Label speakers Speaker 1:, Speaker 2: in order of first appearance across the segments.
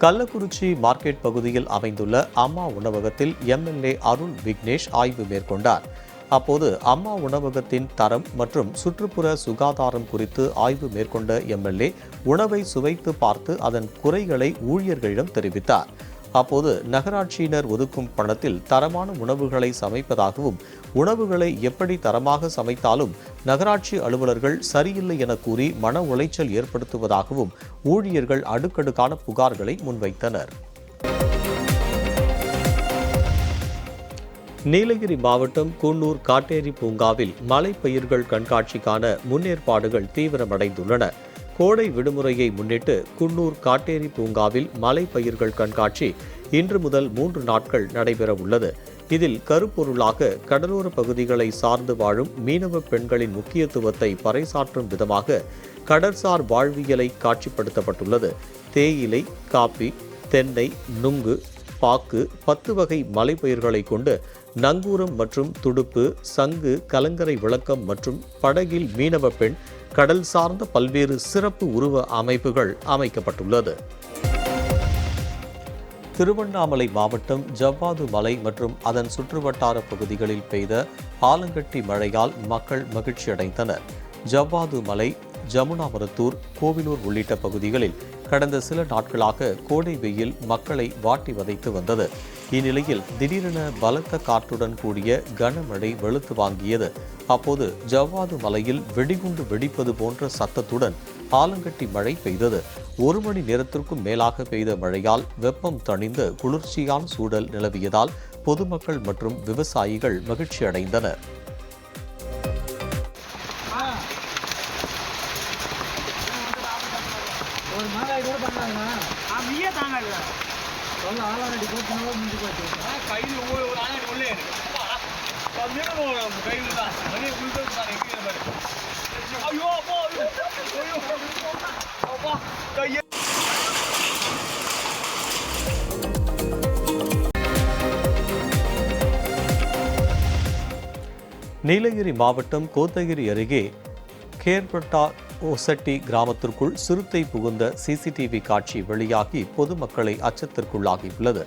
Speaker 1: Kallakurichi market பகுதியில் அமைந்துள்ள அம்மா உணவகத்தில் எம்எல்ஏ அருள் விக்னேஷ் ஆய்வு மேற்கொண்டார். அப்போது அம்மா உணவகத்தின் தரம் மற்றும் சுற்றுப்புற சுகாதாரம் குறித்து ஆய்வு மேற்கொண்ட எம்எல்ஏ உணவை சுவைத்து பார்த்து அதன் குறைகளை ஊழியர்களிடம் தெரிவித்தார். அப்போது நகராட்சியினர் ஒதுக்கும் பணத்தில் தரமான உணவுகளை சமைப்பதாகவும், உணவுகளை எப்படி தரமாக சமைத்தாலும் நகராட்சி அலுவலர்கள் சரியில்லை என கூறி மன உளைச்சல் ஏற்படுத்துவதாகவும் ஊழியர்கள் அடுக்கடுக்கான புகார்களை முன்வைத்தனர். நீலகிரி மாவட்டம் குன்னூர் காட்டேரி பூங்காவில் மலைப்பயிர்கள் கண்காட்சிக்கான முன்னேற்பாடுகள் தீவிரமடைந்துள்ளன. கோடை விடுமுறையை முன்னிட்டு குன்னூர் காட்டேரி பூங்காவில் மலைப்பயிர்கள் கண்காட்சி இன்று முதல் 3 நாட்கள் நடைபெற உள்ளது. இதில் கருப்பொருளாக கடலோர பகுதிகளை சார்ந்து வாழும் மீனவ பெண்களின் முக்கியத்துவத்தை பறைசாற்றும் விதமாக கடற்சார் வாழ்வியலை காட்சிப்படுத்தப்பட்டுள்ளது. தேயிலை, காப்பி, தென்னை, நுங்கு, பாக்கு, 10 வகை மலைப்பயிர்களை கொண்டு நங்கூரம் மற்றும் துடுப்பு, சங்கு, கலங்கரை விளக்கம் மற்றும் படகில் மீனவ பெண், கடல் சார்ந்த பல்வேறு சிறப்பு உருவ அமைப்புகள் அமைக்கப்பட்டுள்ளது. திருவண்ணாமலை மாவட்டம் ஜவ்வாது மலை மற்றும் அதன் சுற்றுவட்டார பகுதிகளில் பெய்த ஆலங்கட்டி மழையால் மக்கள் மகிழ்ச்சியடைந்தனர். ஜவ்வாது மலை, ஜமுனாமரத்தூர், கோவிலூர் உள்ளிட்ட பகுதிகளில் கடந்த சில நாட்களாக கோடை வெயில் மக்களை வாட்டி வதைத்து வந்தது. இந்நிலையில் திடீரென பலத்த காற்றுடன் கூடிய கனமழை வெளுத்து வாங்கியது. அப்போது ஜவ்வாது மலையில் வெடிகுண்டு வெடிப்பது போன்ற சத்தத்துடன் ஆலங்கட்டி மழை பெய்தது. 1 மணி நேரத்திற்கும் மேலாக பெய்த மழையால் வெப்பம் தணிந்து குளிர்ச்சியான சூழல் நிலவியதால் பொதுமக்கள் மற்றும் விவசாயிகள் மகிழ்ச்சியடைந்தனர். நீலகிரி மாவட்டம் கோத்தகிரி அருகே கேர்பட்டா ஒசட்டி கிராமத்திற்குள் சிறுத்தை புகுந்த சிசிடிவி காட்சி வெளியாகி பொதுமக்களை அச்சத்திற்குள்ளாகியுள்ளது.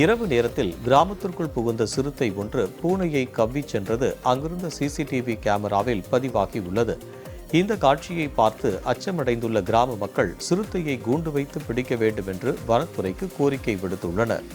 Speaker 1: இரவு நேரத்தில் கிராமத்திற்குள் புகுந்த சிறுத்தை ஒன்று பூனையை கவ்விச் சென்றது அங்கிருந்த சிசிடிவி கேமராவில் பதிவாகியுள்ளது. இந்த காட்சியை பார்த்து அச்சமடைந்துள்ள கிராம மக்கள் சிறுத்தையை கூண்டு வைத்து பிடிக்க வேண்டும் என்று வனத்துறைக்கு கோரிக்கை விடுத்துள்ளனர்.